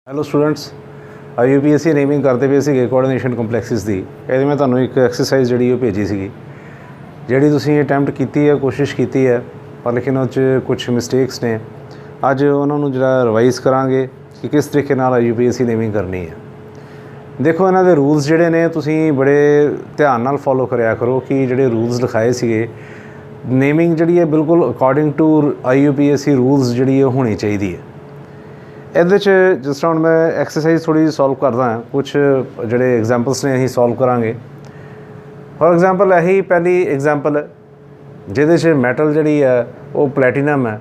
Hello students, UPSC naming ਕਰਦੇ ਪਏ ਸੀਗੇ ਕੋਆਰਡੀਨੇਸ਼ਨ ਕੰਪਲੈਕਸਿਸ ਦੀ। ਇਹਦੀ ਮੈਂ ਤੁਹਾਨੂੰ ਇੱਕ ਐਕਸਰਸਾਈਜ਼ ਜਿਹੜੀ ਉਹ ਭੇਜੀ ਸੀਗੀ, ਜਿਹੜੀ ਤੁਸੀਂ ਅਟੈਂਪਟ ਕੀਤੀ ਹੈ, ਕੋਸ਼ਿਸ਼ ਕੀਤੀ ਹੈ, ਪਰ ਲੇਕਿਨ ਉਹ 'ਚ ਕੁਛ ਮਿਸਟੇਕਸ ਨੇ। ਅੱਜ ਉਹਨਾਂ ਨੂੰ ਜਿਹੜਾ ਰਿਵਾਈਜ਼ ਕਰਾਂਗੇ ਕਿ ਕਿਸ ਤਰੀਕੇ ਨਾਲ UPSC ਨੇਮਿੰਗ ਕਰਨੀ ਹੈ। ਦੇਖੋ, ਇਹਨਾਂ ਦੇ ਰੂਲਸ ਜਿਹੜੇ ਨੇ ਤੁਸੀਂ ਬੜੇ ਧਿਆਨ ਨਾਲ ਫੋਲੋ ਕਰਿਆ ਕਰੋ ਕਿ ਜਿਹੜੇ ਰੂਲਸ ਲਿਖਾਏ ਸੀਗੇ, ਨੇਮਿੰਗ ਜਿਹੜੀ ਹੈ ਬਿਲਕੁਲ ਅਕੋਰਡਿੰਗ ਟੂ UPSC ਰੂਲਸ ਜਿਹੜੀ ਉਹ ਹੋਣੀ ਚਾਹੀਦੀ ਹੈ। ਇਹਦੇ 'ਚ ਜਿਸ ਤਰ੍ਹਾਂ ਹੁਣ ਮੈਂ ਐਕਸਰਸਾਈਜ਼ ਥੋੜ੍ਹੀ ਜਿਹੀ ਸੋਲਵ ਕਰਦਾ ਹਾਂ, ਕੁਛ ਜਿਹੜੇ ਐਗਜ਼ਾਮਪਲਸ ਨੇ ਅਸੀਂ ਸੋਲਵ ਕਰਾਂਗੇ। ਫੋਰ ਐਗਜ਼ਾਮਪਲ ਇਹੀ ਪਹਿਲੀ ਐਗਜ਼ਾਮਪਲ ਜਿਹਦੇ 'ਚ ਮੈਟਲ ਜਿਹੜੀ ਹੈ ਉਹ ਪਲੈਟੀਨਮ ਹੈ।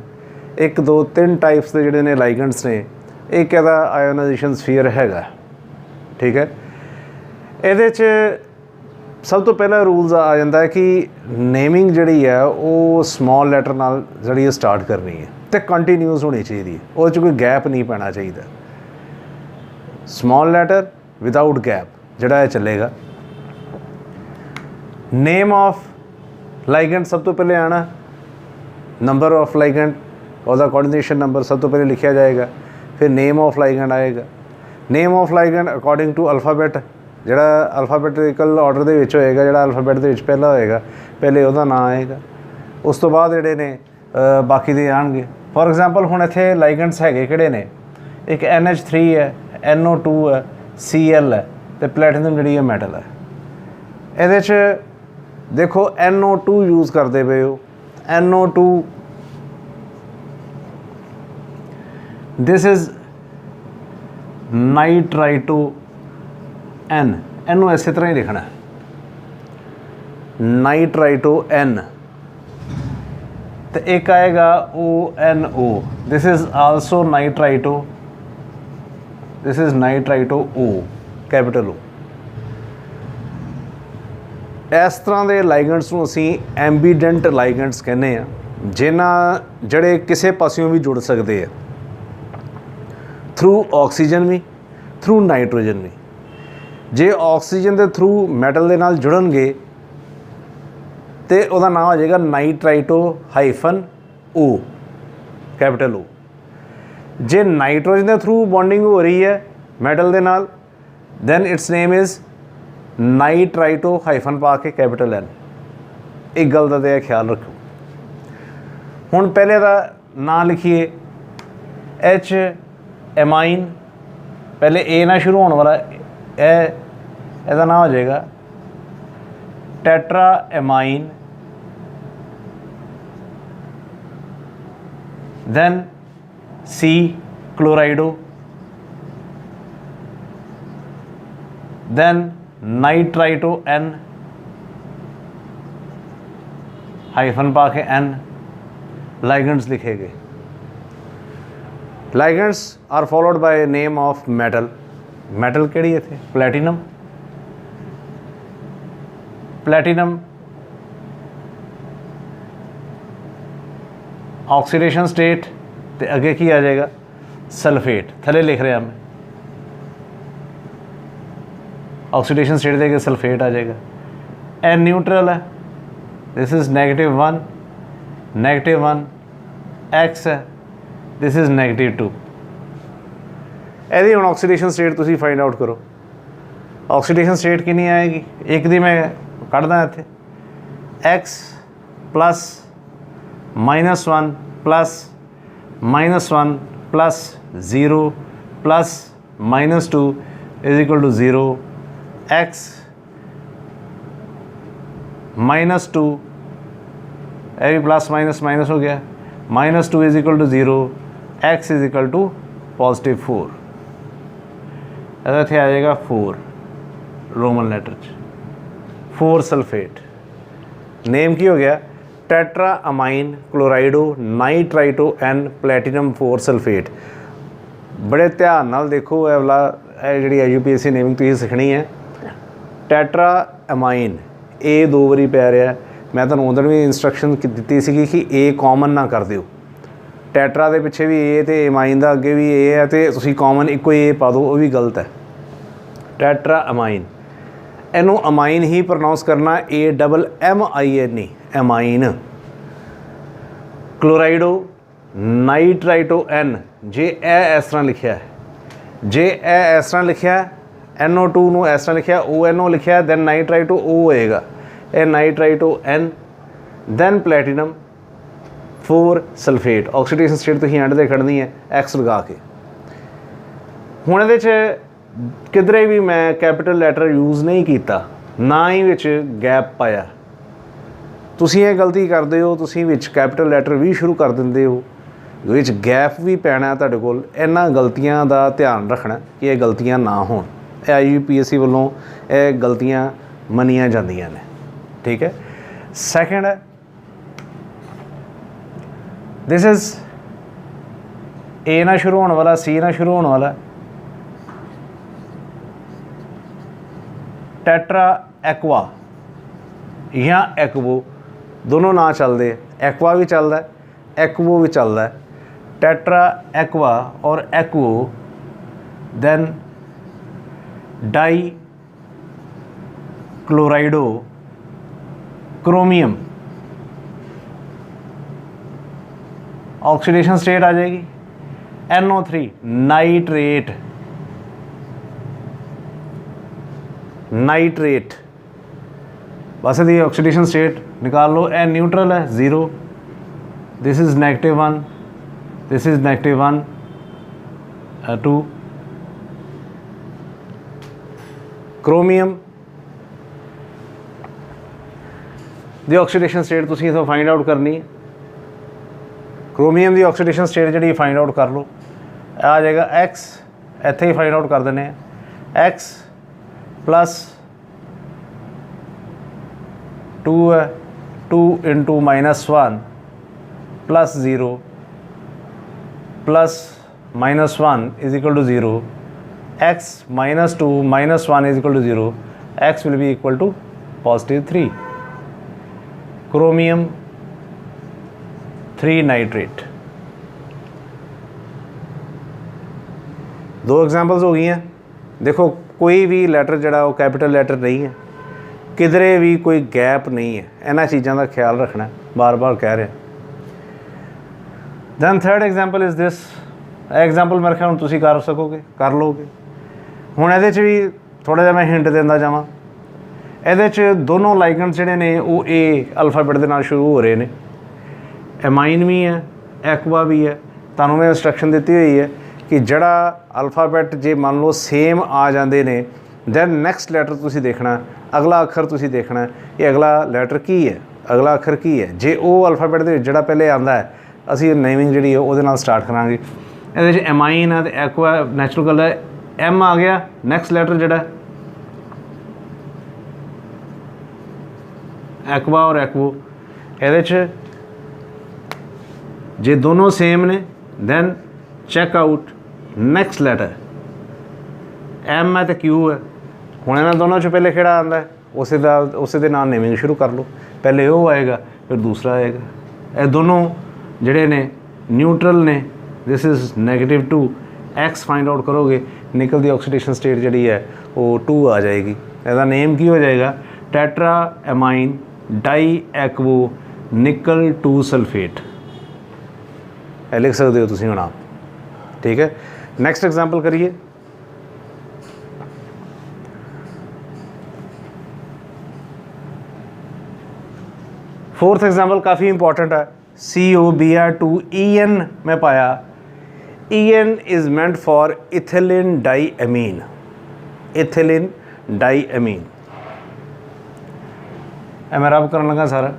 1 2 3 ਟਾਈਪਸ ਦੇ ਜਿਹੜੇ ਨੇ ਲਾਈਗੈਂਡਸ ਨੇ। ਇੱਕ ਇਹਦਾ ਆਇਓਨਾਈਜੇਸ਼ਨ ਸਫੀਅਰ ਹੈਗਾ, ਠੀਕ ਹੈ। ਇਹਦੇ 'ਚ ਸਭ ਤੋਂ ਪਹਿਲਾ ਰੂਲਸ ਆ ਜਾਂਦਾ ਕਿ ਨੇਮਿੰਗ ਜਿਹੜੀ ਹੈ ਉਹ ਸਮੋਲ ਲੈਟਰ ਨਾਲ ਜਿਹੜੀ ਸਟਾਰਟ ਕਰਨੀ ਹੈ ਅਤੇ ਕੰਟੀਨਿਊਸ ਹੋਣੀ ਚਾਹੀਦੀ ਹੈ। ਉਹਦੇ 'ਚ ਕੋਈ ਗੈਪ ਨਹੀਂ ਪੈਣਾ ਚਾਹੀਦਾ। ਸਮੋਲ ਲੈਟਰ ਵਿਦਾਊਟ ਗੈਪ ਜਿਹੜਾ ਇਹ ਚੱਲੇਗਾ। ਨੇਮ ਆਫ ਲਾਈਗੈਂਡ ਸਭ ਤੋਂ ਪਹਿਲੇ ਆਉਣਾ। ਨੰਬਰ ਆਫ ਲਾਈਗੈਂਡ, ਉਹਦਾ ਕੋਆਰਡੀਨੇਸ਼ਨ ਨੰਬਰ ਸਭ ਤੋਂ ਪਹਿਲੇ ਲਿਖਿਆ ਜਾਏਗਾ। ਫਿਰ ਨੇਮ ਆਫ ਲਾਈਗੈਂਡ ਆਏਗਾ। Name of ligand according to alphabet, ਜਿਹੜਾ ਅਲਫਾਬੈਟਿਕਲ ਆਰਡਰ ਦੇ ਵਿੱਚ ਹੋਏਗਾ, ਜਿਹੜਾ ਅਲਫਾਬੈਟ ਦੇ ਵਿੱਚ ਪਹਿਲਾ ਹੋਏਗਾ ਪਹਿਲੇ ਉਹਦਾ ਨਾਂ ਆਏਗਾ। ਉਸ ਤੋਂ ਬਾਅਦ ਜਿਹੜੇ ਨੇ ਬਾਕੀ ਦੇ ਆਉਣਗੇ। ਫੋਰ ਐਗਜ਼ਾਮਪਲ ਹੁਣ ਇੱਥੇ ਲਾਈਗੈਂਡਸ ਹੈਗੇ ਕਿਹੜੇ ਨੇ? ਇੱਕ NH3 ਹੈ, NO2 ਹੈ, Cl ਹੈ ਅਤੇ ਪਲੈਟੀਨਮ ਜਿਹੜੀ ਹੈ ਮੈਟਲ ਹੈ। ਇਹਦੇ 'ਚ ਦੇਖੋ NO2 ਯੂਜ਼ ਕਰਦੇ ਪਏ ਹੋ। NO2 ਦਿਸ ਇਜ਼ ਨਾਈਟਰਾਈਟੋ N, ਇਹਨੂੰ ਇਸੇ ਤਰ੍ਹਾਂ ਹੀ ਲਿਖਣਾ, ਨਾਈਟਰਾਈਟੋ N। ਅਤੇ ਇੱਕ ਆਏਗਾ ONO, this is also nitrito, this is nitrito O, capital O। ਇਸ ਤਰ੍ਹਾਂ ਦੇ ਲਾਈਗੈਂਡਸ ਨੂੰ ਅਸੀਂ ਐਂਬੀਡੈਂਟ ਲਾਈਗੈਂਡਸ ਕਹਿੰਦੇ ਹਾਂ, ਜਿਹੜੇ ਕਿਸੇ ਪਾਸਿਓਂ ਵੀ ਜੁੜ ਸਕਦੇ ਆ, ਥਰੂ ਆਕਸੀਜਨ ਵੀ, ਥਰੂ ਨਾਈਟ੍ਰੋਜਨ ਵੀ। ਜੇ ਆਕਸੀਜਨ ਦੇ ਥਰੂ ਮੈਟਲ ਦੇ ਨਾਲ ਜੁੜਨਗੇ ਅਤੇ ਉਹਦਾ ਨਾਮ ਹੋ ਜਾਏਗਾ ਨਾਈਟਰਾਈਟੋ -O, ਕੈਪੀਟਲ O। ਜੇ ਨਾਈਟ੍ਰੋਜਨ ਦੇ ਥਰੂ ਬੌਂਡਿੰਗ ਹੋ ਰਹੀ ਹੈ ਮੈਟਲ ਦੇ ਨਾਲ, then its name is nitrito hyphen ਪਾ ਕੇ ਕੈਪੀਟਲ N। ਇੱਕ ਗੱਲ ਦਾ ਤਾਂ ਇਹ ਖਿਆਲ ਰੱਖੋ। ਹੁਣ ਪਹਿਲੇ ਦਾ ਨਾਂ ਲਿਖੀਏ H ਐਮਾਈਨ, ਪਹਿਲੇ A ਨਾਲ ਸ਼ੁਰੂ ਹੋਣ ਵਾਲਾ ਇਹਦਾ ਨਾਮ ਹੋ ਜਾਏਗਾ tetra amine. then C chlorido, then nitrito N hyphen पा के N। लाइगेंड्स लिखे गए। Ligands are followed by name of metal. Metal केड़ी है थे? प्लैटिनम। प्लैटिनम ऑक्सीडेशन स्टेट तो अगे की आ जाएगा सल्फेट, थले लिख रहा मैं। ऑक्सीडेशन स्टेट देके सल्फेट आ जाएगा। एन न्यूट्रल है, दिस इज़ -1, -1। एक्स है, दिस इज़ -2। यदि हम ऑक्सीडेशन स्टेट तुसी फाइंड आउट करो। ऑक्सीडेशन स्टेट कितनी आएगी? एक दी मैं कढ़दा इत्थे X plus -1 plus -1 plus 0 plus -2 is equal to 0। X -2, ये भी प्लस माइनस माइनस हो गया, -2 is equal to 0। X is equal to +4। इत्थे आ जाएगा 4 रोमन लेटर 4 सल्फेट। नेम की हो गया? Tetra amine क्लोराइडो nitrito N platinum 4 sulphate. बड़े ध्यान नाल देखो, ये वाला जी UPSC नेमिंग तुसीं सीखनी है। टैट्रा अमाइन A 2 बारी पै रहा है। मैं तुहानूं उधर भी इंस्ट्रक्शन दी सी कि A कॉमन ना कर दिओ। टैट्रा के पिछे भी A तो अमाइन का अगे भी A है, तो तुसीं कॉमन एको ही A पा दो, वो भी गलत है। टैट्रा अमाइन, इनू अमाइन ही प्रोनाउंस करना AMMIN, अमाइन। क्लोराइडो नाइट्राइटो N, जे इस तरह लिखा है जे इस तरह लिखिया NO2 ਨੂੰ इस तरह लिखिया ONO लिखिया दैन नाइट्राइट O होएगा, ये nitrite ON then platinum 4 sulphate oxidation state तुसीं एंड ते कढनी है X लगा के। हुण इहदे च किधरे भी मैं कैपिटल लैटर यूज़ नहीं किया, ना ही विच गैप पाया। तुसीं ये गलती करदे हो, तुसीं विच कैपिटल लैटर भी शुरू कर दिंदे हो, विच गैप भी पैना तुहाडे कोल। इन्हां गलतियां दा ध्यान रखना कि ये गलतियां ना होण। IUPAC वालों ये गलतियां मनियां जांदियां ने, ठीक है। सैकेंड है दिस इज़ A ना शुरू होने वाला, C ना शुरू होने वाला, टेट्रा एक्वा या एक्वो दोनों ना चलते, एक्वा भी चलता है, एक्वो भी चलता है। टेट्रा एक्वा और एक्वो then die क्लोराइडो chromium oxidation state आ जाएगी NO3 नाइट्रेट, नाइट्रेट बस यदि ऑक्सीडेशन स्टेट निकाल लो। ए न्यूट्रल है 0, this is -1, this is -1 2। Chromium the oxidation state तुसीं इथों फाइंड आउट करनी है। क्रोमियम दी ऑक्सीडेशन स्टेट जी फाइंड आउट कर लो, आ जाएगा X, इत्थे ही फाइंड आउट कर देने X प्लस 2 है, 2 into -1 plus 0 plus -1 is equal to 0, X -2 -1 is equal to 0, X will be equal to +3। Chromium 3 nitrate. 2 examples हो गई हैं। देखो कोई भी लैटर जड़ा वो कैपिटल लैटर नहीं है, किधरे भी कोई गैप नहीं है, इन्हां चीज़ों का ख्याल रखना, बार बार कह रहे हैं। Then third example is this, example मेरे ख्याल तुसीं कर सकोगे, कर लोगे। हुण इहदे च भी थोड़ा जिहा मैं हिंट देंदा जावां, इहदे च दोनों लाइगेंड्स जिहड़े ने वो A अल्फाबेट दे नाल शुरू हो रहे हैं, एमाइन भी है, एक्वा भी है। तुहानूं मैं इंस्ट्रक्शन दी हुई है कि जड़ा अल्फाबेट जे मान लो सेम आ जाते हैं दैन नैक्सट लैटर तुसी देखना, अगला अखर तुसी देखना कि अगला लैटर की है, अगला अखर की है। जे वो अल्फाबेट दे जड़ा पहले आंदा है असी नेमिंग जी वो स्टार्ट करांगे। ये एमाइन है तो एक्वा नैचुरल गल है, M आ गया, नैक्सट लैटर जड़ा एक्वा और एक्वो, ये जे दोनों सेम ने then check out next letter M है तो Q है। हुण इन्हां दोनों चो पहले किहड़ा आंदा है उसे दे नाल नेमिंग शुरू कर लो, पहले वो आएगा फिर दूसरा आएगा। ये दोनों जिहड़े ने न्यूट्रल ने, this is -2, X find out करोगे निकल दी ऑक्सीडेशन स्टेट जिहड़ी है वो 2 आ जाएगी। इसदा नेम की हो जाएगा टेट्रा एमाइन डाई एक्वो निकल 2 सल्फेट। लिख सकते हो तुसीं हुण आप, ठीक है। नैक्सट एग्जाम्पल करिए। फोर्थ एग्जाम्पल काफ़ी इंपॉर्टेंट है, COBr2EN में पाया। EN is meant for ethylene diamine, ethylene diamine. मैं रब करन लगा सारा।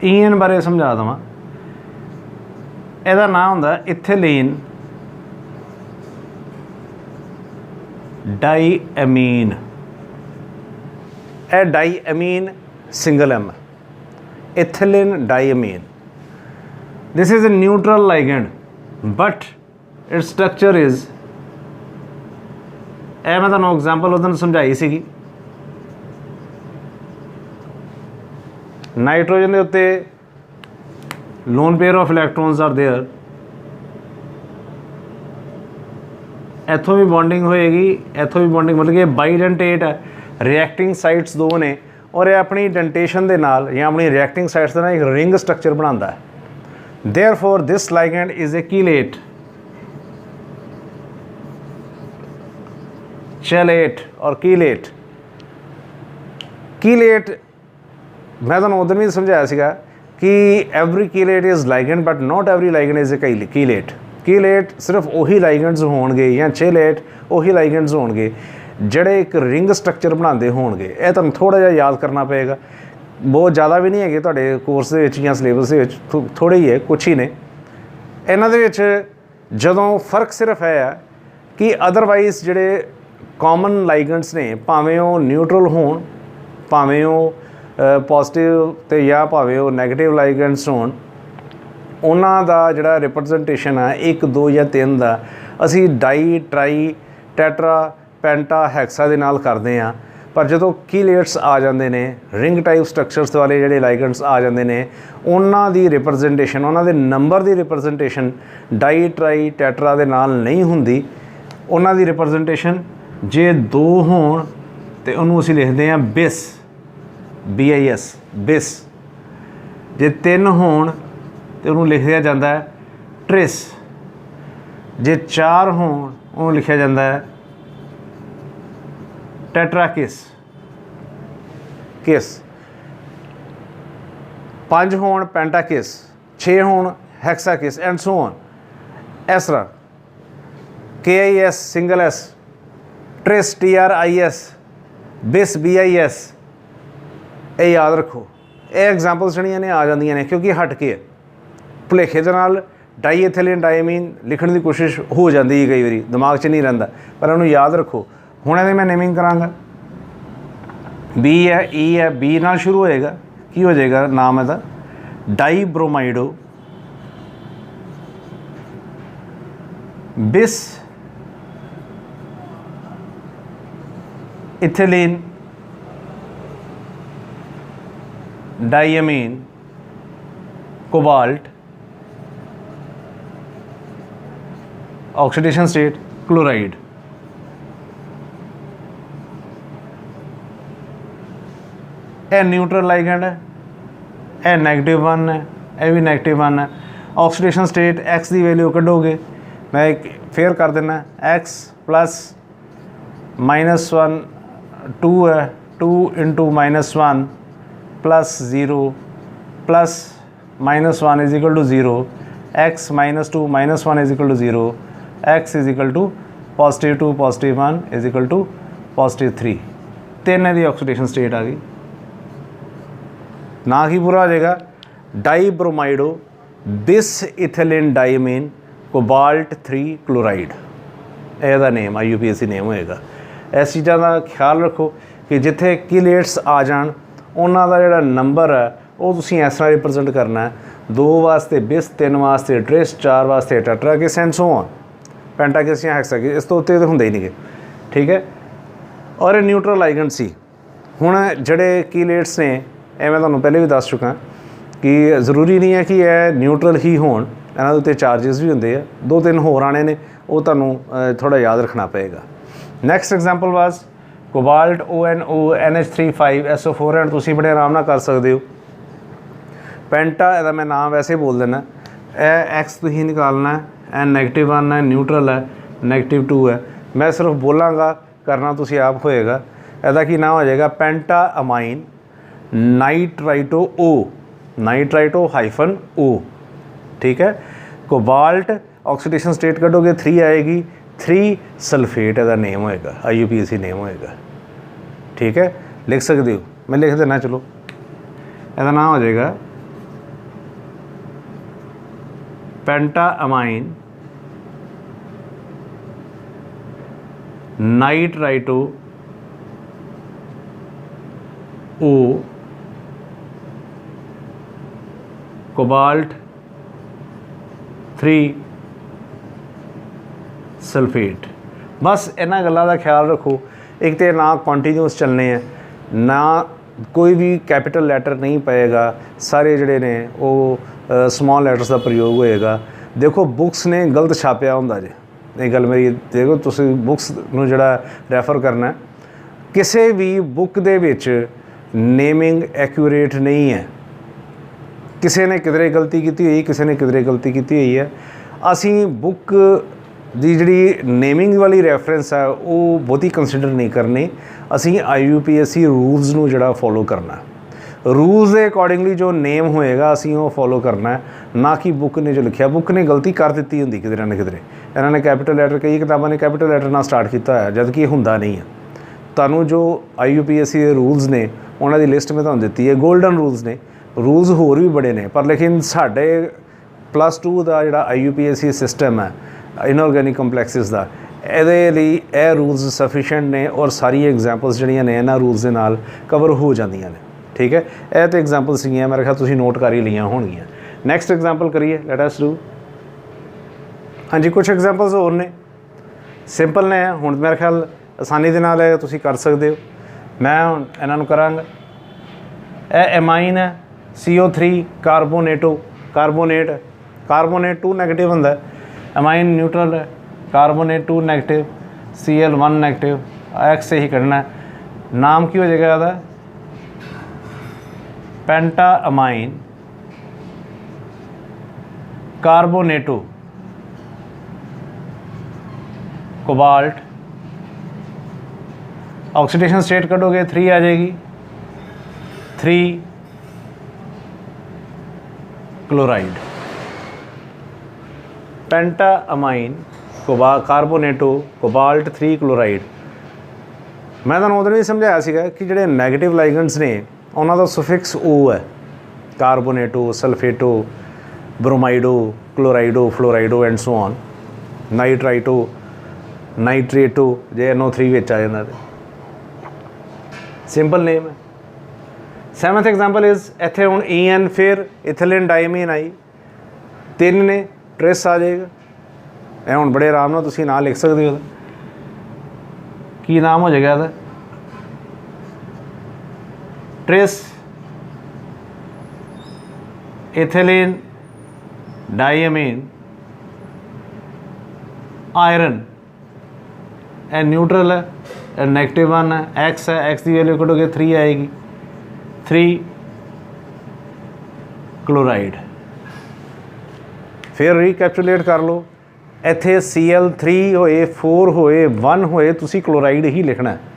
EN बारे समझा देवां, ਇਹਦਾ नाम ਹੁੰਦਾ इथिलीन डाईएमीन। ਇਹ diamine single M, ethylene diamine. This is a neutral ligand but its structure is, ਇਹ मैं ਤੁਹਾਨੂੰ एग्जाम्पल उस दिन समझाई सी। नाइट्रोजन के उत्ते lone pair of electrons are there, ਇੱਥੋਂ ਵੀ ਬੌਂਡਿੰਗ ਹੋਏਗੀ, ਇੱਥੋਂ ਵੀ ਬੌਂਡਿੰਗ, मतलब कि बाईडेंटेट है, रिएक्टिंग साइट्स दो ने और ये अपनी डेंटेशन के नाल या अपनी रिएक्टिंग साइट्स का एक रिंग स्ट्रक्चर बनाता है। Therefore this ligand is a chelate, chalet और कीलेट। कीलेट मैं तुहानूं उस दिन भी समझाया सीगा कि every chelate is ligand but not every ligand is a chelate. Chelate सिर्फ उही लाइगैंड्स होणगे या चेलेट उही लाइगैंड्स होणगे ਜਿਹੜੇ ਇੱਕ ਰਿੰਗ ਸਟਰਕਚਰ ਬਣਾਉਂਦੇ ਹੋਣਗੇ। ਇਹ ਤੁਹਾਨੂੰ ਥੋੜ੍ਹਾ ਜਿਹਾ ਯਾਦ ਕਰਨਾ ਪਏਗਾ, ਬਹੁਤ ਜ਼ਿਆਦਾ ਵੀ ਨਹੀਂ ਹੈਗੇ ਤੁਹਾਡੇ ਕੋਰਸ ਦੇ ਵਿੱਚ ਜਾਂ ਸਿਲੇਬਸ ਦੇ ਵਿੱਚ, ਥੋੜ੍ਹੇ ਹੀ ਹੈ, ਕੁਛ ਹੀ ਨੇ ਇਹਨਾਂ ਦੇ ਵਿੱਚ। ਜਦੋਂ ਫਰਕ ਸਿਰਫ ਇਹ ਹੈ ਕਿ ਅਦਰਵਾਈਜ਼ ਜਿਹੜੇ ਕਾਮਨ ਲਾਈਗੈਂਡਸ ਨੇ, ਭਾਵੇਂ ਉਹ ਨਿਊਟਰਲ ਹੋਣ, ਭਾਵੇਂ ਉਹ ਪੋਜ਼ੀਟਿਵ ਤੇ ਜਾਂ ਭਾਵੇਂ ਉਹ ਨੈਗੇਟਿਵ ਲਾਈਗੈਂਡਸ ਹੋਣ, ਉਹਨਾਂ ਦਾ ਜਿਹੜਾ ਰਿਪਰੈਜ਼ੈਂਟੇਸ਼ਨ ਹੈ 1 2 ਜਾਂ 3 ਦਾ ਅਸੀਂ ਡਾਈ ਟਰਾਈ ਟੈਟਰਾ ਪੈਂਟਾ ਹੈਕਸਾ ਦੇ ਨਾਲ ਕਰਦੇ ਹਾਂ। ਪਰ ਜਦੋਂ ਕੀਲੇਟਸ ਆ ਜਾਂਦੇ ਨੇ, ਰਿੰਗ ਟਾਈਪ ਸਟਰਕਚਰਸ ਵਾਲੇ ਜਿਹੜੇ ਲਾਈਗੈਂਡਸ ਆ ਜਾਂਦੇ ਨੇ, ਉਹਨਾਂ ਦੀ ਰਿਪਰੈਜ਼ੈਂਟੇਸ਼ਨ, ਉਹਨਾਂ ਦੇ ਨੰਬਰ ਦੀ ਰਿਪਰੈਜ਼ੈਂਟੇਸ਼ਨ ਡਾਈ ਟਰਾਈ ਟੈਟਰਾ ਦੇ ਨਾਲ ਨਹੀਂ ਹੁੰਦੀ। ਉਹਨਾਂ ਦੀ ਰਿਪਰੈਜ਼ੈਂਟੇਸ਼ਨ ਜੇ 2 ਹੋਣ ਤੇ ਉਹਨੂੰ ਅਸੀਂ ਲਿਖਦੇ ਹਾਂ ਬਿਸ, BIS ਬਿਸ। ਜੇ 3 ਹੋਣ ਤੇ ਉਹਨੂੰ ਲਿਖਿਆ ਜਾਂਦਾ ਹੈ ਟ੍ਰਿਸ। ਜੇ 4 ਹੋਣ ਉਹਨੂੰ ਲਿਖਿਆ ਜਾਂਦਾ ਹੈ ਟੈਟਰਾਕਿਸ ਕਿਸ। 5 ਹੋਣ ਪੈਂਟਾਕਿਸ, 6 ਹੋਣ ਹੈਕਸਾਕਿਸ ਐਂਡ ਸੋ ਔਨ। ਇਸ ਤਰ੍ਹਾਂ KIS single S, ਟ੍ਰਿਸ TRIS, ਬਿਸ BIS। ਇਹ ਯਾਦ ਰੱਖੋ। ਇਹ ਐਗਜ਼ਾਮਪਲਸ ਜਿਹੜੀਆਂ ਨੇ ਆ ਜਾਂਦੀਆਂ ਨੇ ਕਿਉਂਕਿ ਹਟ ਕੇ ਭੁਲੇਖੇ ਦੇ ਨਾਲ ਡਾਈਐਥਿਲੀਨ ਡਾਇਮੀਨ ਲਿਖਣ ਦੀ ਕੋਸ਼ਿਸ਼ ਹੋ ਜਾਂਦੀ ਹੈ, ਕਈ ਵਾਰੀ ਦਿਮਾਗ 'ਚ ਨਹੀਂ ਰਹਿੰਦਾ, ਪਰ ਉਹਨੂੰ ਯਾਦ ਰੱਖੋ। ਹੁਣ ਇਹਦੇ ਮੈਂ ਨੇਮਿੰਗ ਕਰਾਂਗਾ। B ਹੈ, E ਹੈ, B ਨਾਲ ਸ਼ੁਰੂ ਹੋਏਗਾ, ਕੀ ਹੋ ਜਾਏਗਾ ਨਾਮ ਇਹਦਾ? Dibromido bis ethylene diamine cobalt oxidation state chloride. यह न्यूट्रल लाइगैंड है, यह नेगेटिव 1 है, यह भी नेगेटिव 1 है। ऑक्सीडेशन स्टेट एक्स की वैल्यू कढोगे, मैं एक फेयर कर देना, एक्स प्लस -1 2 है, 2 into -1 plus 0 plus -1 is equal to 0, X -2 -1 is equal to 0, X is equal to +2 +1 is equal to +3। 3 की ऑक्सीडेशन स्टेट आ गई। ना ही पूरा हो जाएगा डाईब्रोमाइडो बिस इथिलीन डाइअमीन कोबाल्ट 3 क्लोराइड। ਇਹਦਾ ਨੇਮ IUPAC ਨੇਮ ਹੋਏਗਾ। ਇਸ ਚੀਜ਼ਾਂ ਦਾ ਖਿਆਲ ਰੱਖੋ ਕਿ ਜਿੱਥੇ ਕੀਲੇਟਸ ਆ ਜਾਣ ਉਹਨਾਂ ਦਾ ਜਿਹੜਾ ਨੰਬਰ ਹੈ ਉਹ ਤੁਸੀਂ ਇਸ ਤਰ੍ਹਾਂ ਰਿਪਰੈਜ਼ੈਂਟ ਕਰਨਾ ਹੈ। 2 ਵਾਸਤੇ ਬਿਸ, 3 ਵਾਸਤੇ ਟ੍ਰਿਸ, 4 ਵਾਸਤੇ ਟੈਟਰਾਕਿਸ ਐਂਡ ਸੋ ਔਨ, ਪੈਂਟਾਕਿਸ ਜਾਂ ਹੈਕਸਾਕਿਸ। ਇਸ ਤੋਂ ਉੱਤੇ ਤਾਂ ਹੁੰਦੇ ਹੀ ਨਹੀਂਗੇ, ਠੀਕ ਹੈ। ਔਰ ਇਹ ਨਿਊਟਰਲ ਲਾਈਗੈਂਡ ਸੀ। ਹੁਣ ਜਿਹੜੇ ਕੀਲੇਟਸ ਨੇ, ਇਹ ਮੈਂ ਤੁਹਾਨੂੰ ਪਹਿਲੇ ਵੀ ਦੱਸ ਚੁੱਕਾ ਕਿ ਜ਼ਰੂਰੀ ਨਹੀਂ ਹੈ ਕਿ ਇਹ ਨਿਊਟਰਲ ਹੀ ਹੋਣ, ਇਹਨਾਂ ਦੇ ਉੱਤੇ ਚਾਰਜਿਸ ਵੀ ਹੁੰਦੇ ਆ। 2-3 ਹੋਰ ਆਣੇ ਨੇ, ਉਹ ਤੁਹਾਨੂੰ ਥੋੜ੍ਹਾ ਯਾਦ ਰੱਖਣਾ ਪਏਗਾ। ਨੈਕਸਟ ਐਗਜ਼ਾਮਪਲ ਵਾਜ਼ ਕੋਬਾਲਟ ONO NH3 5 SO4 ਤੁਸੀਂ ਬੜੇ ਆਰਾਮ ਨਾਲ ਕਰ ਸਕਦੇ ਹੋ। ਪੈਂਟਾ, ਇਹਦਾ ਮੈਂ ਨਾਮ ਵੈਸੇ ਬੋਲ ਦੇਣਾ। ਇਹ ਐਕਸ ਤੁਸੀਂ ਨਿਕਾਲਣਾ, ਇਹ -1 ਹੈ, ਨਿਊਟਰਲ ਹੈ, -2 ਹੈ। ਮੈਂ ਸਿਰਫ ਬੋਲਾਂਗਾ, ਕਰਨਾ ਤੁਸੀਂ ਆਪ ਹੋਏਗਾ। ਇਹਦਾ ਕੀ ਨਾਮ ਹੋ ਜਾਏਗਾ? ਪੈਂਟਾ ਅਮਾਈਨ ਨਾਈਟਰਾਈਟੋ O, ਨਾਈਟਰਾਈਟੋ -O, ਠੀਕ ਹੈ। ਕੋਬਾल्ट ऑक्सीडेशन स्टेट कटोगे 3 आएगी, 3 सल्फेट ਇਹਦਾ नेम होएगा, IUPAC नेम होएगा, ठीक है। लिख सकते हो, मैं लिख देना, चलो ਇਹਦਾ नाम हो जाएगा penta amine nitrito O cobalt 3 sulphate. बस इन्होंने गलों का ख्याल रखो। एक तो ना कॉन्टीन्यूस चलने हैं, ना कोई भी कैपिटल लैटर नहीं पएगा, सारे जोड़े ने वो स्मॉल लैटर्स का प्रयोग होएगा। देखो बुक्स ने गलत छापिया होंदा जे, ये गल मेरी देखो, तुसी बुक्स नूं जिहड़ा रैफर करना है, किसी भी बुक दे विच नेमिंग एक्यूरेट नहीं है। किसी ने किधरे गलती की हुई, किसी ने किधरे गलती की हुई है। असी बुक दी जिहड़ी नेमिंग वाली रैफरेंस है वो बहुती कंसिडर नहीं करनी। असी IUPAC रूल्स नूं जिहड़ा फॉलो करना, रूल्स के अकॉर्डिंगली जो नेम होएगा असी वो फॉलो करना है, ना कि बुक ने जो लिखा। बुक ने गलती कर दी होंगी किधरे ना किधरे, इन्होंने कैपिटल लैटर, कई किताबों ने कैपिटल लैटर ना स्टार्ट किया है, जबकि होंदा नहीं है। तुहानूं जो IUPAC के रूल्स ने उन्होंने लिस्ट में तुहानूं दित्ती है, गोल्डन रूल्स ने। रूल्स होर भी बड़े ने, पर लेकिन साढ़े +2 का जिहड़ा IUPAC सिस्टम है इनऑर्गेनिक कंपलैक्सिस का, ये रूल्स सफिशेंट ने और सारी एग्जाम्पल्स जिहड़ियां ने इन्हां रूल्स दे नाल कवर हो जांदियां ने। ठीक है, यह तो एग्जाम्पल सीगियां, मेरे ख्याल तुसीं नोट कर ही लियां होणगियां। नैक्सट एग्जाम्पल करिए, लेट अस डू। हाँ जी, कुछ एग्जाम्पल्स होर ने, सिंपल ने, हुण मेरे ख्याल आसानी दे नाल तुसीं कर सकते हो। मैं हुण इन्हां नूं करांगा। यह एमाइन है, CO3 कार्बोनेटो, कार्बोनेट, कार्बोनेट 2 नैगेटिव होंदा है, एमाइन न्यूट्रल है, carbonate 2 negative, Cl1 negative, X से ही करना है। नाम की हो जाएगा इसदा पेंटा अमाइन कार्बोनेटो कोबाल्ट। ऑक्सीडेशन स्टेट कटोगे 3 आ जाएगी, 3 क्लोराइड। पेंटा अमाइन कार्बोनेटो कोबाल्ट 3 क्लोराइड। मैं तुहानूं उदों भी समझाया सीगा कि जिहड़े नैगेटिव लाइगेंड्स ने उन्हां दा सुफिक्स O है, carbonato, sulphato, bromido, chlorido, fluorido and so on, nitrito, nitrato जे NO3 विच आ जांदा ते सिंपल नेम है। 7th एग्जाम्पल इज़ इत्थे हुण EN, फिर इथिलीन डाइमीन आई, 3 ने, ट्रेस आ जाएगा। यह हुण बड़े आराम नाल तुसीं नाम लिख सकते हो। की नाम हो जाएगा इसदा? Tris ethylene diamine iron. ए न्यूट्रल है, ए -1 है, X है, X की वैल्यू कटोगे 3 आएगी, 3 क्लोराइड। फिर रिकैप्चुलेट कर लो, इत्थे Cl3 होए, 4 होए, 1 होए, तुसी क्लोराइड ही लिखना है।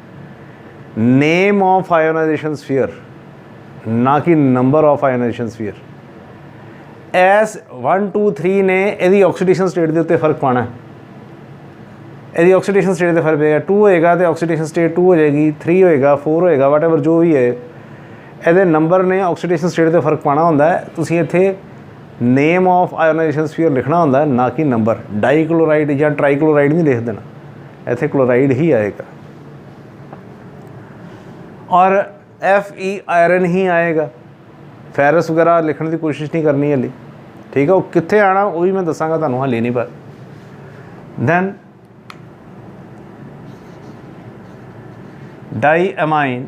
नेम ऑफ आयोनाइजेशन स्फीयर, ना कि number of ionisation sphere. S 1 2 3 ने यदि ऑक्सीडेशन स्टेट के उत्ते फर्क पाना है, यदि ऑक्सीडेशन स्टेट का फर्क पेगा, 2 होएगा तो ऑक्सीडेशन स्टेट 2 हो जाएगी, 3 होएगा, 4 होएगा, वट एवर जो भी है, ये नंबर ने ऑक्सीडेशन स्टेट का फर्क पाना होंदा है। तुसीं इत्थे नेम ऑफ आयोनाइजेशन स्फीयर लिखना होंदा है, ना कि नंबर। डाईक्लोराइड या ट्राईक्लोराइड नहीं लिख देना, इत्थे क्लोराइड ही आएगा। और Fe आयरन ही आएगा, फेरस वगैरह लिखने की कोशिश नहीं करनी हली। ठीक है, वो कित्थे आना वो भी मैं दसांगा तुहानूं, हाले नहीं पर। दैन डाई एमाइन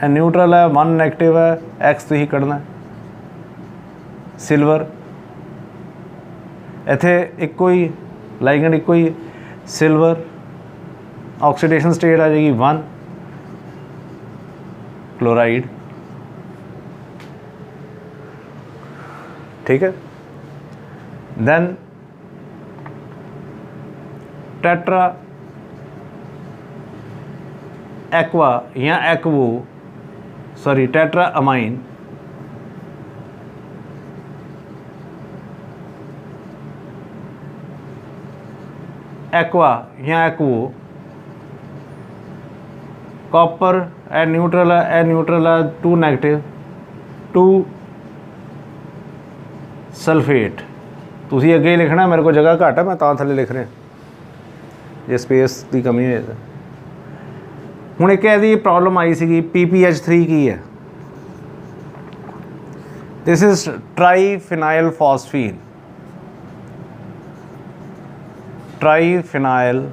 न्यूट्रल है, 1 नैगेटिव है, X तो ही कढ़ना है। सिल्वर इत्थे इक्को ही लाइगेंड, इक्को ही सिल्वर, ऑक्सीडेशन स्टेट आ जाएगी 1 क्लोराइड। ठीक है, देन टेट्रा एक्वा या एक्वो, सॉरी टेट्रा अमाइन एक्वा या एक्वो, कॉपर ए न्यूट्रल है, ए न्यूट्रल है, 2 नैगेटिव, 2 सल्फेट। तुसी अगे लिखना, मेरे को जगह घट है, मैं तां थले लिख रहा, जे स्पेस की कमी है। हुण एक इहदी प्रॉब्लम आई सी, PPH3 की है। This is triphenyl phosphine, triphenyl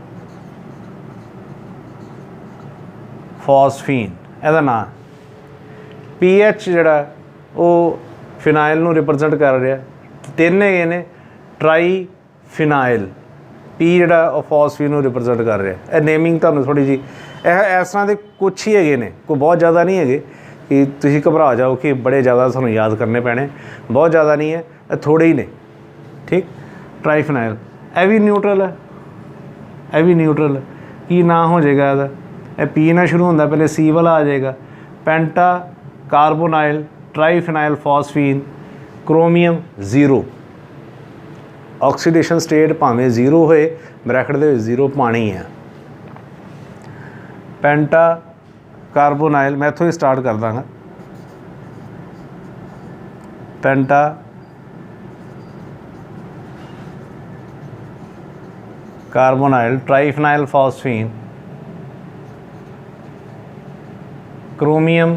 phosphine ਇਹਦਾ नाम। PH ਜਿਹੜਾ ਉਹ ਫਿਨਾइल ਨੂੰ रिप्रजेंट कर रहा, 3 ਹੈਗੇ ने, ट्राई ਫਿਨਾइल पी ਜਿਹੜਾ ਉਹ ਫਾਸਫੀਨ ਨੂੰ ਰਿਪਰੈਜ਼ੈਂਟ ਕਰ ਰਿਹਾ। ਇਹ ਨੇਮਿੰਗ ਤੁਹਾਨੂੰ ਥੋੜ੍ਹੀ ਜਿਹੀ ਇਹ ਇਸ ਤਰ੍ਹਾਂ ਦੇ ਕੁਛ ਹੀ ਹੈਗੇ ਨੇ, ਕੋਈ ਬਹੁਤ ਜ਼ਿਆਦਾ ਨਹੀਂ ਹੈਗੇ ਕਿ ਤੁਸੀਂ ਘਬਰਾ ਜਾਓ ਕਿ ਬੜੇ ਜ਼ਿਆਦਾ ਸਾਨੂੰ ਯਾਦ ਕਰਨੇ ਪੈਣੇ, ਬਹੁਤ ਜ਼ਿਆਦਾ ਨਹੀਂ ਹੈ, ਇਹ ਥੋੜ੍ਹੇ ਹੀ ਨੇ। ਠੀਕ, ਟ੍ਰਾਈਫਿਨਾइल ਇਹ ਵੀ ਨਿਊਟਰਲ ਹੈ, ਇਹ ਵੀ ਨਿਊਟਰਲ ਹੈ। ਕੀ ਨਾਂ ਹੋ ਜਾਏਗਾ ਇਹਦਾ? ਇਹ ਪੀ ਨਾਲ ਸ਼ੁਰੂ ਹੁੰਦਾ, ਪਹਿਲੇ ਸੀ ਵਾਲਾ ਆ ਜਾਏਗਾ। Penta carbonyl triphenyl phosphine chromium 0 oxidation state भावें 0 होए ब्रैकेट दे 0 पानी है। पेंटा कार्बोनाइल मैं इत्थों ही स्टार्ट कर दांगा। Penta carbonyl triphenyl phosphine chromium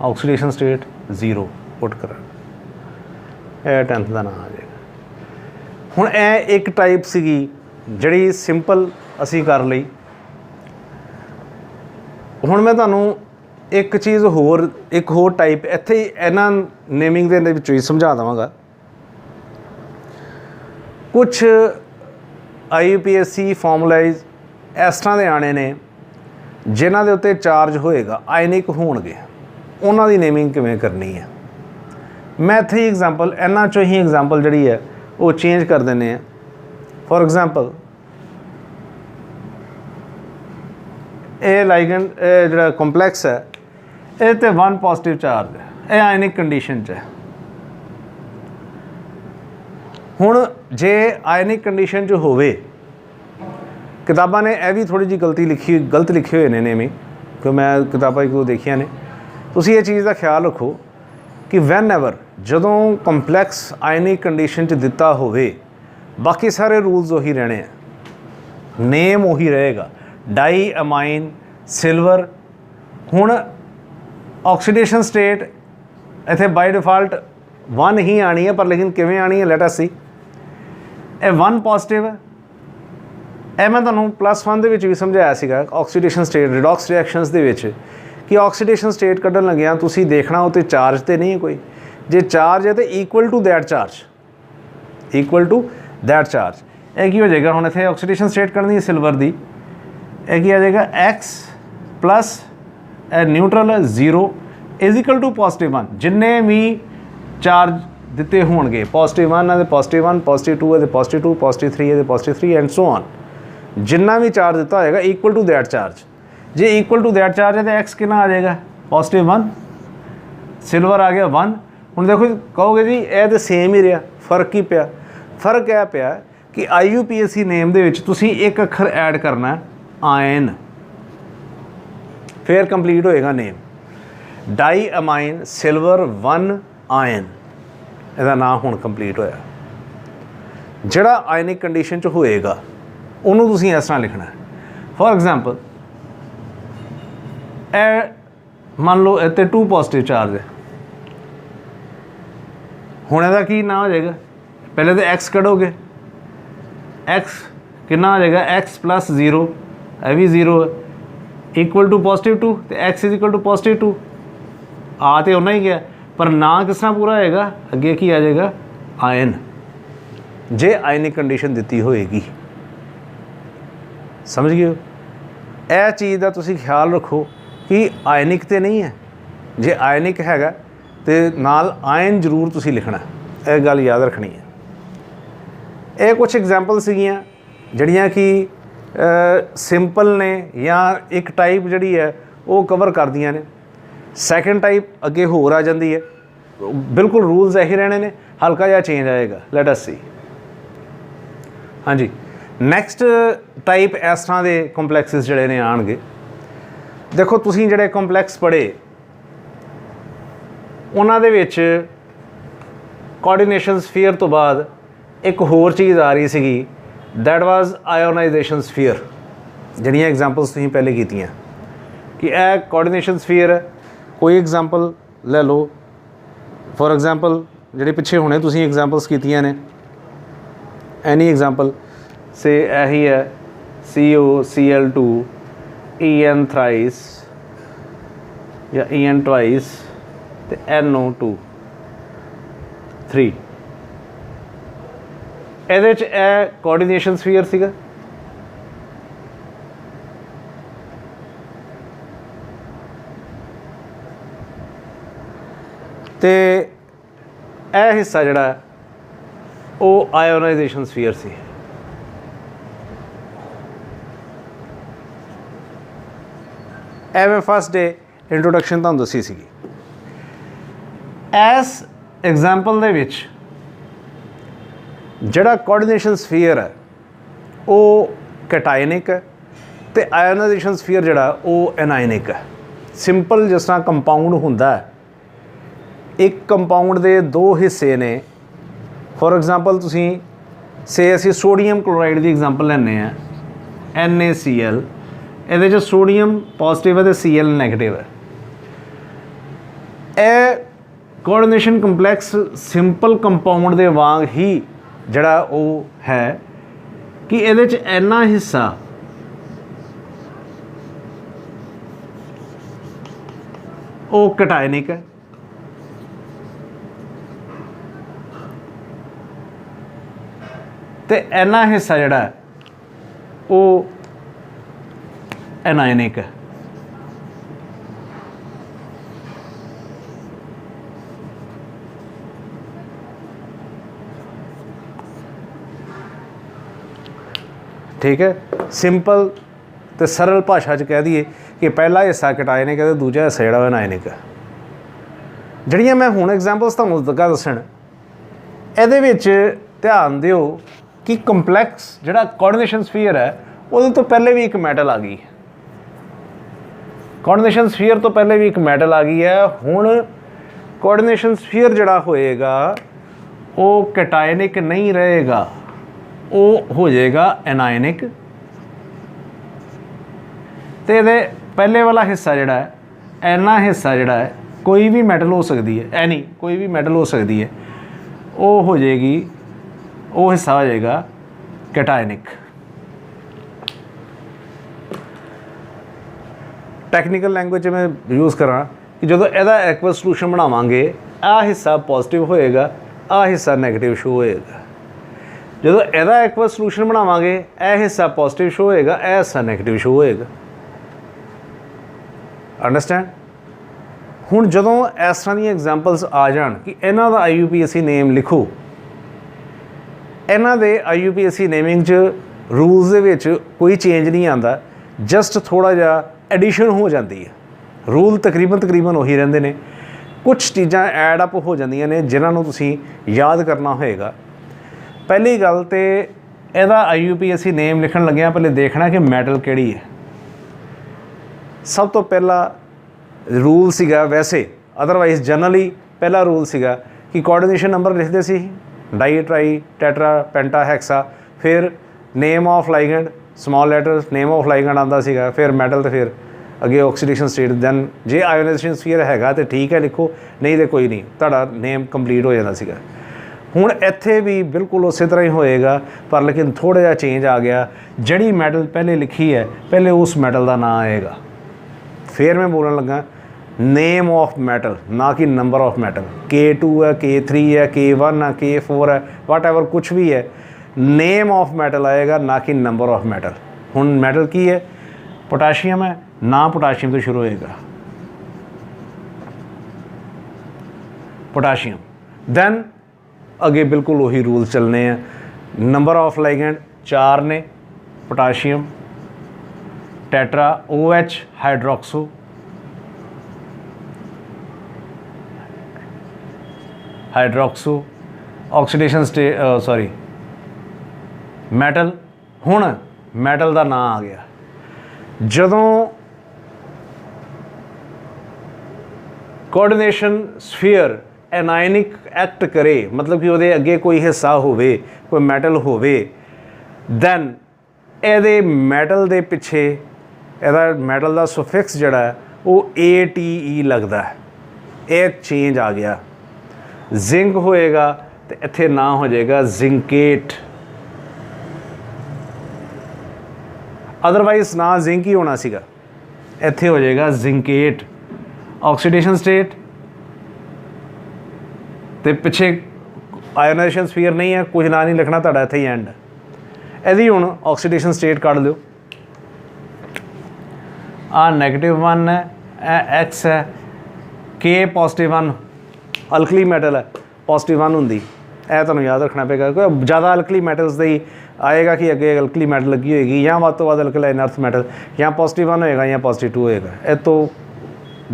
oxidation state 0 put कर 10th का नाम आ जाएगा। हुण ਇਹ एक टाइप सीगी ਜਿਹੜੀ सिंपल असी कर ਲਈ। ਹੁਣ मैं ਤੁਹਾਨੂੰ एक चीज़ होर एक होर टाइप ਇੱਥੇ ਇਹਨਾਂ नेमिंग ਦੇ ਵਿੱਚੋਂ ਹੀ समझा देवांगा। कुछ IUPAC ਫਾਰਮੂਲਾਈਜ਼ ਇਸ ਤਰ੍ਹਾਂ ਦੇ ਆਣੇ ਨੇ ਜਿਨ੍ਹਾਂ ਦੇ ਉੱਤੇ ਚਾਰਜ ਹੋਏਗਾ, ਆਇਨਿਕ ਹੋਣਗੇ, ਉਹਨਾਂ ਦੀ ਨੇਮਿੰਗ ਕਿਵੇਂ ਕਰਨੀ ਹੈ। ਮੈਂ ਇੱਥੇ ਹੀ ਐਗਜ਼ਾਮਪਲ ਇਹਨਾਂ 'ਚੋਂ ਹੀ ਐਗਜ਼ਾਮਪਲ ਜਿਹੜੀ ਹੈ ਉਹ ਚੇਂਜ ਕਰ ਦਿੰਦੇ ਹਾਂ। ਫੋਰ ਐਗਜ਼ਾਮਪਲ ਇਹ ਲਾਈਗੈਂਡ ਜਿਹੜਾ ਕੰਪਲੈਕਸ ਹੈ ਇਹ 'ਤੇ 1 ਪੋਜ਼ੀਟਿਵ ਚਾਰਜ ਹੈ, ਇਹ ਆਇਨਿਕ ਕੰਡੀਸ਼ਨ 'ਚ ਹੈ। ਹੁਣ ਜੇ ਆਇਨਿਕ ਕੰਡੀਸ਼ਨ 'ਚ ਹੋਵੇ, किताबा ने यह भी थोड़ी जी गलत लिखे हुए ने नेमिंग, क्योंकि मैं किताबा एक दो देखिया ने। तुसी ये चीज़ का ख्याल रखो कि वैन एवर जदों कंपलैक्स आयनिक कंडीशन च दिता होवे, बाकी सारे रूल्स उही रहने हैं, नेम उही रहेगा, डाई अमाइन सिल्वर। हुण ऑक्सीडेशन स्टेट इत्थे बाय डिफॉल्ट 1 ही आनी है, पर लेकिन किवें आनी है लेट अस सी। ਇਹ 1 पॉजिटिव है, ਇਹ ਮੈਂ ਤੁਹਾਨੂੰ +1 ਦੇ ਵਿੱਚ ਵੀ ਸਮਝਾਇਆ ਸੀਗਾ ਆਕਸੀਡੇਸ਼ਨ ਸਟੇਟ ਰਿਡੌਕਸ ਰਿਐਕਸ਼ਨਸ ਦੇ ਵਿੱਚ ਕਿ ਆਕਸੀਡੇਸ਼ਨ ਸਟੇਟ ਕੱਢਣ ਲੱਗਿਆ ਤੁਸੀਂ ਦੇਖਣਾ ਉੱਤੇ ਚਾਰਜ ਤੇ ਨਹੀਂ ਹੈ ਕੋਈ। ਜੇ ਚਾਰਜ ਹੈ ਤਾਂ equal to that charge, equal to that charge. ਇਹ ਕੀ ਹੋ ਜਾਏਗਾ? ਹੁਣ ਇੱਥੇ ਆਕਸੀਡੇਸ਼ਨ ਸਟੇਟ ਕੱਢਣੀ ਹੈ ਸਿਲਵਰ ਦੀ, ਇਹ ਕੀ ਆ ਜਾਏਗਾ? x ਪਲੱਸ ਇਹ ਨਿਊਟਰਲ ਹੈ 0 ਇਜ਼ ਇਕੁਅਲ ਟੂ +1। ਜਿੰਨੇ ਵੀ ਚਾਰਜ ਦਿੱਤੇ ਹੋਣਗੇ, +1 ਹੈ ਤੇ +1, +2 ਹੈ ਤੇ +2, +3 ਹੈ ਤੇ +3 ਐਂਡ ਸੋ ਔਨ, जिन्ना भी चार्ज दिता होएगा इक्वल टू दैट चार्ज। जे इक्वल टू दैट चार्ज है तो एक्स कितना आ जाएगा? +1, सिल्वर आ गया 1। हुण देखो कहोगे जी ये तो सेम ही रहा, फर्क ही पिया। फर्क यह पिया कि IUPAC नेम दे विच तुसीं एक अखर ऐड करना है आयन, फिर कंप्लीट होएगा name. Di amine silver 1 ion, इहदा नाम हुण कंप्लीट होया। जिहड़ा आयनिक कंडीशन च होएगा ਉਹਨੂੰ ਤੁਸੀਂ ਇਸ ਤਰ੍ਹਾਂ ਲਿਖਣਾ ਹੈ। ਫੋਰ ਐਗਜ਼ਾਮਪਲ ਇਹ ਮੰਨ ਲਓ ਇੱਥੇ 2 ਪੋਜ਼ੀਟਿਵ ਚਾਰਜ ਹੈ। ਹੁਣ ਇਹਦਾ ਕੀ ਨਾਂ ਹੋ ਜਾਏਗਾ? ਪਹਿਲੇ ਤਾਂ x ਕੱਢੋਗੇ, x ਕਿੰਨਾ ਆ ਜਾਏਗਾ? x + 0, ਇਹ ਵੀ 0 ਹੈ, ਇਕੁਅਲ ਟੂ +2 ਤੇ x ਇਜ਼ ਇਕੁਅਲ ਟੂ +2। ਆ ਤੇ ਉਹਨਾਂ ਹੀ ਗਿਆ, ਪਰ ਨਾਂ ਕਿਸ ਤਰ੍ਹਾਂ ਪੂਰਾ ਹੋਏਗਾ? ਅੱਗੇ ਕੀ ਆ ਜਾਏਗਾ? ਆਇਨ, ਜੇ ਆਇਨਿਕ ਕੰਡੀਸ਼ਨ ਦਿੱਤੀ ਹੋਏਗੀ। समझ गए हो? यह चीज़ का तुसी ख्याल रखो कि आयनिक तो नहीं है, जे आयनिक हैगा तो नाल आयन जरूर तुसी लिखना, यह गल याद रखनी है। ये कुछ एग्जाम्पल सीगियां जड़ियाँ कि सिंपल ने या एक टाइप जड़ी है वो कवर कर दियां ने। सैकेंड टाइप अगे होर आ जाती है, बिल्कुल रूल्स यही रहने ने, हल्का जिहा चेंज आएगा। लेट अस सी। हाँ जी, नैक्सट टाइप इस तरह के कंपलैक्सिस जोड़े ने आएंगे। देखो तुसीं जिहड़े कंपलैक्स पढ़े उन्हां दे विच कोऑर्डिनेशन स्फीयर तो बाद एक होर चीज़ आ रही सीगी, दैट वाज आयोनाइजेशन स्फीयर। जिहड़ियां एग्जाम्पल्स तुसीं पहले कीतियां कि यह कोऑर्डिनेशन स्फीयर है। कोई एग्जाम्पल ले लो, फॉर एग्जाम्पल जिहड़े पिछे हुणे तुसीं एग्जाम्पल्स कीतियां ने, एनी एग्जाम्पल से यही है COCl2 EN थ्राइस या EN ट्वाइस तो NO2 3। ਇਹਦੇ 'ਚ ਇਹ ਕੋਆਰਡੀਨੇਸ਼ਨ ਸਫੀਅਰ ਸੀਗਾ, ਤੇ ਇਹ ਹਿੱਸਾ ਜਿਹੜਾ ਉਹ ਆਇਓਨਾਈਜੇਸ਼ਨ ਸਫੀਅਰ ਸੀ। ਐਵੇਂ ਫਸਟ ਡੇ ਇੰਟਰੋਡਕਸ਼ਨ ਤੁਹਾਨੂੰ ਦੱਸੀ ਸੀਗੀ। ਇਸ ਐਗਜ਼ਾਮਪਲ ਦੇ ਵਿੱਚ ਜਿਹੜਾ ਕੋਆਰਡੀਨੇਸ਼ਨ ਸਫੀਅਰ ਹੈ ਉਹ ਕੈਟਾਇਨਿਕ ਹੈ ਤੇ ਆਇਓਨਾਈਜੇਸ਼ਨ ਸਫੀਅਰ ਜਿਹੜਾ ਉਹ ਐਨਾਇਨਿਕ ਹੈ। ਸਿੰਪਲ ਜਿਸ ਤਰ੍ਹਾਂ ਕੰਪਾਊਂਡ ਹੁੰਦਾ ਹੈ, ਇੱਕ ਕੰਪਾਊਂਡ ਦੇ ਦੋ ਹਿੱਸੇ ਨੇ। ਫੋਰ ਐਗਜ਼ਾਮਪਲ ਤੁਸੀਂ ਅਸੀਂ ਸੋਡੀਅਮ ਕਲੋਰਾਈਡ ਦੀ ਐਗਜ਼ਾਮਪਲ ਲੈਂਦੇ ਹਾਂ, NaCl। ਇਹਦੇ 'ਚ ਸੋਡੀਅਮ ਪੋਜ਼ੀਟਿਵ ਹੈ ਤੇ Cl ਨੈਗੇਟਿਵ ਹੈ। ਇਹ ਕੋਆਰਡੀਨੇਸ਼ਨ ਕੰਪਲੈਕਸ ਸਿੰਪਲ ਕੰਪਾਊਂਡ ਦੇ ਵਾਂਗ ਹੀ ਜਿਹੜਾ ਉਹ ਹੈ ਕਿ ਇਹਦੇ 'ਚ ਇੰਨਾ ਹਿੱਸਾ ਉਹ ਕੈਟਾਇਨਿਕ ਹੈ ਤੇ ਇੰਨਾ ਹਿੱਸਾ ਜਿਹੜਾ ਉਹ ਐਨਾਇਨਿਕ ਹੈ। ठीक है, सिंपल तो सरल भाषा च कह दईए कि पहला हिस्सा कटायनिक है तो दूजा हिस्सा जोड़ा एनायनिक है। जड़ियाँ मैं हुण एग्जाम्पल्स तुहानूं लगा दस्सण, इहदे विच ध्यान दिओ कि कंपलैक्स जिहड़ा कोआर्डिनेशन स्फीयर है उहदे तो पहले भी एक मैटल आ गई। कोआर्डिनेशन स्फीयर तो पहले भी एक मैटल आ गई है। हुण कोआर्डिनेशन स्फीयर जिहड़ा होएगा वो कैटायनिक नहीं रहेगा, वो हो जाएगा एनायनिक। तो ये पहले वाला हिस्सा जिहड़ा है, एना हिस्सा जिहड़ा है कोई भी मैटल हो सकती है, एनी कोई भी मैटल हो सकती है, वो हो जाएगी, वो हिस्सा हो जाएगा कैटायनिक। टैक्नीकल लैंग्वेज में यूज़ करा कि जो यदा एक्वस सोल्यूशन बनावांगे आ हिस्सा पॉजिटिव होएगा, आ हिस्सा नैगेटिव शो होएगा। जो यदा एक्वस सोल्यूशन बनावांगे यह हिस्सा पॉजिटिव शो होएगा, यह हिस्सा नैगेटिव शो होएगा। अंडरस्टैंड। हुण जदों इस तरह दी एग्जाम्पल्स आ जाण कि इन्हां दा IUPAC नेम लिखो, इन्हां दे IUPAC नेमिंग च रूल्स दे विच कोई चेंज नहीं आंदा, जस्ट थोड़ा जिहा एडिशन हो जाती है। रूल तकरीबन उही रहिंदे ने, कुछ चीज़ां ऐड अप हो जांदियां ने जिन्हां नूं तुसीं याद करना होएगा। पहली गल तो इहदा IUPAC नेम लिखण लग्गिया पहले देखना कि मैटल किहड़ी है। सब तो पहला रूल सीगा, वैसे अदरवाइज जनरली पहला रूल सीगा कि कोआर्डिनेशन नंबर लिखते सी di tri tetra penta hexa, फिर name of ligand small letter name of ligand आंदा सीगा, फिर मैटल तो फिर अगे ऑक्सीडेशन स्टेट, दैन जे आयोनाइजेशन स्फीयर हैगा तो ठीक है लिखो, नहीं तो कोई नहीं, तुहाडा नेम कंप्लीट हो जाता सीगा। हुण इत्थे भी बिल्कुल उस तरह ही होएगा, पर लेकिन थोड़ा जिहा चेंज आ गया। जड़ी मैटल पहले लिखी है पहले उस मैटल का नाम आएगा। फिर मैं बोलने लगा नेम ऑफ मैटल, ना कि नंबर ऑफ मैटल। K2 है, K3 है, K1 है, K4 है, वट एवर कुछ भी है, नेम ऑफ मैटल आएगा, ना कि नंबर ऑफ मैटल। हुण मैटल की है, पोटाशियम है, ना पोटाशियम तो शुरू होएगा पोटाशियम। दैन अगे बिल्कुल वही रूल चलने हैं। नंबर ऑफ लाइगेंड 4 ने, potassium tetra OH hydroxo, oxidation state sorry metal. हुण मैटल का नाम आ गया। जदों कोआर्डिनेशन स्फीयर एनायनिक एक्ट करे, मतलब कि उहदे अगे कोई हिस्सा होवे, कोई मैटल होवे, दैन ਇਹਦੇ मैटल के पिछे ਇਹਦਾ मैटल का सुफिक्स जिहड़ा है वो ATE लगता है। ये चेंज आ गया, जिंक होएगा तो इत्थे ना हो जाएगा जिंकेट, अदरवाइज ना जिंक ही होना सीगा, इत्थे हो जाएगा जिंकेट। ऑक्सीडेशन स्टेट तो पिछे ਆਇਓਨਾਈਜੇਸ਼ਨ ਸਫੀਅਰ नहीं है, कुछ ना नहीं लिखना, ਤੁਹਾਡਾ ਇੱਥੇ ਹੀ ਐਂਡ। ਇਹਦੀ ਹੁਣ ਆਕਸੀਡੇਸ਼ਨ ਸਟੇਟ ਕੱਢ ਲਿਓ। ਆ -1 है, X है, K +1 ਅਲਕਲੀ ਮੈਟਲ है, +1 ਹੁੰਦੀ। ਇਹ ਤੁਹਾਨੂੰ ਯਾਦ ਰੱਖਣਾ ਪਏਗਾ ਕਿ ਜ਼ਿਆਦਾ ਅਲਕਲੀ ਮੈਟਲਸ ਦਾ ਹੀ ਆਏਗਾ ਕਿ ਅੱਗੇ ਅਲਕਲੀ ਮੈਟਲ ਲੱਗੀ ਹੋਏਗੀ, ਜਾਂ ਵੱਧ ਤੋਂ ਵੱਧ ਅਲਕਲਾਈਨ ਅਰਥ ਮੈਟਲ ਜਾਂ +1 ਹੋਏਗਾ ਜਾਂ +2 ਹੋਏਗਾ। ਇਹ ਤੋਂ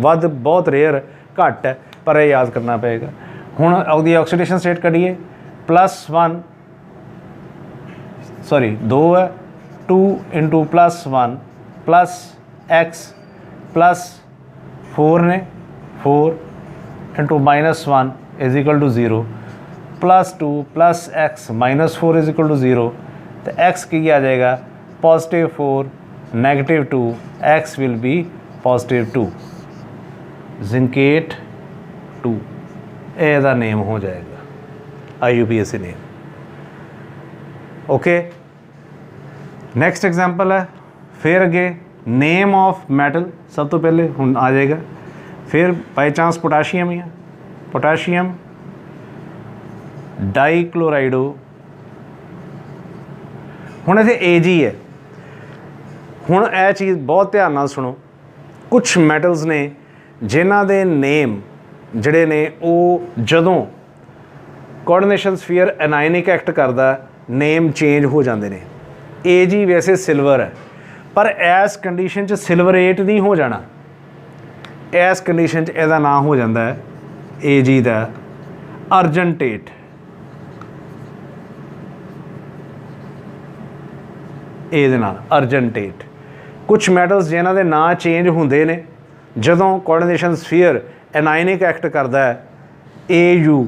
ਵੱਧ ਬਹੁਤ ਰੇਅਰ, ਘੱਟ ਹੈ, ਪਰ ਇਹ ਯਾਦ ਕਰਨਾ ਪਏਗਾ। ਹੁਣ ਉਹਦੀ ਆਕਸੀਡੇਸ਼ਨ ਸਟੇਟ ਕੱਢੀਏ। +1 ਸੌਰੀ 2 है, 2 × +1 +X +4 ने 4 × -1 = 0 +2 +X -4 = 0। तो X की आ जाएगा +4 -2, X विल बी +2, जिंकेट 2 ਇਹਦਾ नेम हो जाएगा IUPAC name. Okay, next example है। फिर अगे नेम ऑफ मैटल सब तो पहले हूँ आ जाएगा। फिर बाई चांस पोटाशियम ही है, पोटाशियम डाईक्लोराइडो। हुण इत्थे AG है। हुण यह चीज़ बहुत ध्यान नाल सुनो। कुछ मैटल्स ने जिन्हां दे नेम जिहड़े ने वो जदों कोऑर्डिनेशन स्फीयर एनायनिक एक्ट करदा नेम चेंज हो जाते हैं। AG वैसे सिल्वर है, पर इस कंडीशन च सिल्वरेट नहीं हो जाना। इस कंडीशन च इहदा नाम हो जाता है AG दा अर्जेंटेट। ਇਹਦੇ ਨਾਲ अर्जेंटेट। कुछ मैटल्स जिन्हां दे नाम चेंज होंदे ने जदों कोऑर्डिनेशन स्फीयर एनायनिक एक्ट करता है, AU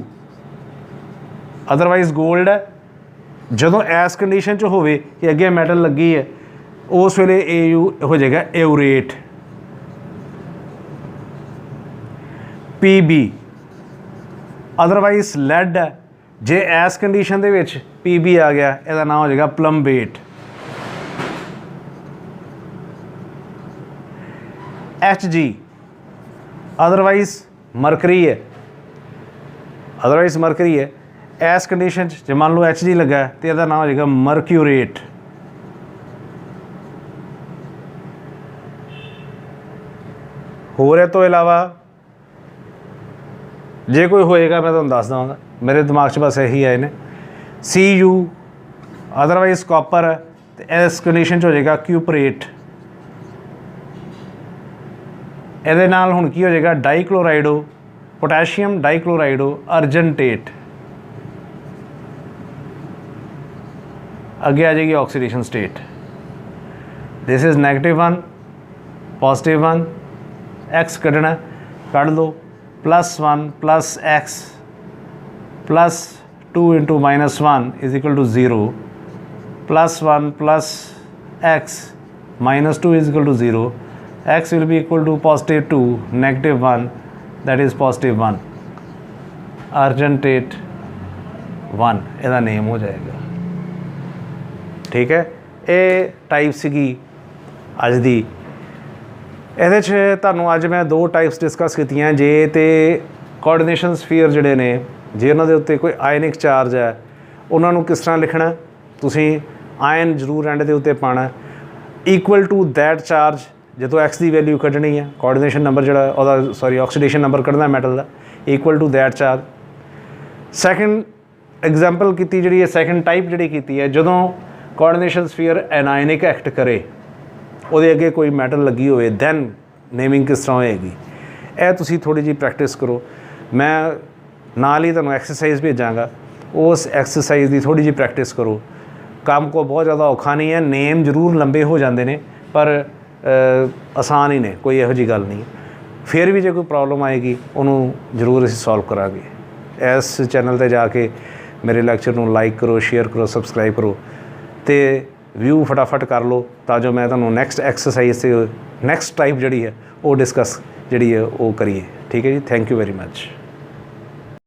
अदरवाइज गोल्ड है। जदों इस कंडीशन च होवे कि अगे मैटल लगी है, उस वेले AU हो जाएगा एवरेट। PB अदरवाइज लैड है। जे इस कंडीशन दे विच PB आ गया, इसका नाम हो जाएगा प्लम्बेट। HG अदरवाइज मरकरी है, अदरवाइज मरकरी है। इस कंडीशन जो मान लो HG लगा है तो इसका नाम हो जाएगा मरक्यूरेट। होर तो इलावा जे कोई होएगा मैं तुहानूं दस देवांगा, मेरे दिमाग च बस यही है इन्हें। CU अदरवाइज कॉपर है तो इस कंडीशन हो जाएगा क्यूपरेट। ਇਹਦੇ ਨਾਲ ਹੁਣ ਕੀ ਹੋ ਜਾਏਗਾ डाईक्लोराइडो, पोटाशियम डाईक्लोराइडो अर्जेंटेट। अगे आ जाएगी oxidation state. This is -1 +1 X कढ़ना, कढ़ लो। +1 +X +2 × -1 = 0 +1 +X -2 = 0। X will be equal to +2 -1, that is +1। Argentate 1 ਇਹਦਾ नेम हो जाएगा। ठीक है, ये टाइप सीगी अज दी। ਇਹਦੇ 'ਚ ਤੁਹਾਨੂੰ ਅੱਜ मैं 2 टाइप्स डिस्कस कीतियां। जे तो कोऑर्डिनेशन स्फीयर ਜਿਹੜੇ ਨੇ, जे ਉਹਨਾਂ ਦੇ ਉੱਤੇ ਕੋਈ आयनिक चार्ज है, ਉਹਨਾਂ ਨੂੰ किस तरह लिखना, ਤੁਸੀਂ आयन जरूर एंड ਦੇ ਉੱਤੇ पाना। इक्वल टू दैट चार्ज जो X की वैल्यू कढ़नी है, कोऑर्डिनेशन नंबर जो सॉरी ऑक्सीडेशन नंबर कढ़ना मैटल का, equal to that charge. Second example की जी है, सैकेंड टाइप जी की है, जदों कोऑर्डिनेशन स्फीयर एनायनिक एक्ट करे, वो अगे कोई मैटल लगी होए, दैन नेमिंग किस तरह होएगी। यह तुसी थोड़ी जी प्रैक्टिस करो। मैं नाल ही तुहानूं एक्सरसाइज भेजांगा, उस एक्सरसाइज की थोड़ी जी प्रैक्टिस करो। काम को बहुत ज़्यादा औखा नहीं है, नेम जरूर लंबे हो जाते हैं पर आसान ही ने, कोई यहो जी गल नहीं। फिर भी जो कोई प्रॉब्लम आएगी उन्होंने जरूर असीं सॉल्व करांगे। इस चैनल पर जाके मेरे लैक्चर नूं लाइक करो, शेयर करो, सबसक्राइब करो तो व्यू फटाफट कर लो, ताजो मैं तुहानूं नैक्सट एक्सरसाइज से नैक्सट टाइप जी है वो डिस्कस जी है वो करिए। ठीक है जी, थैंक यू वेरी मच।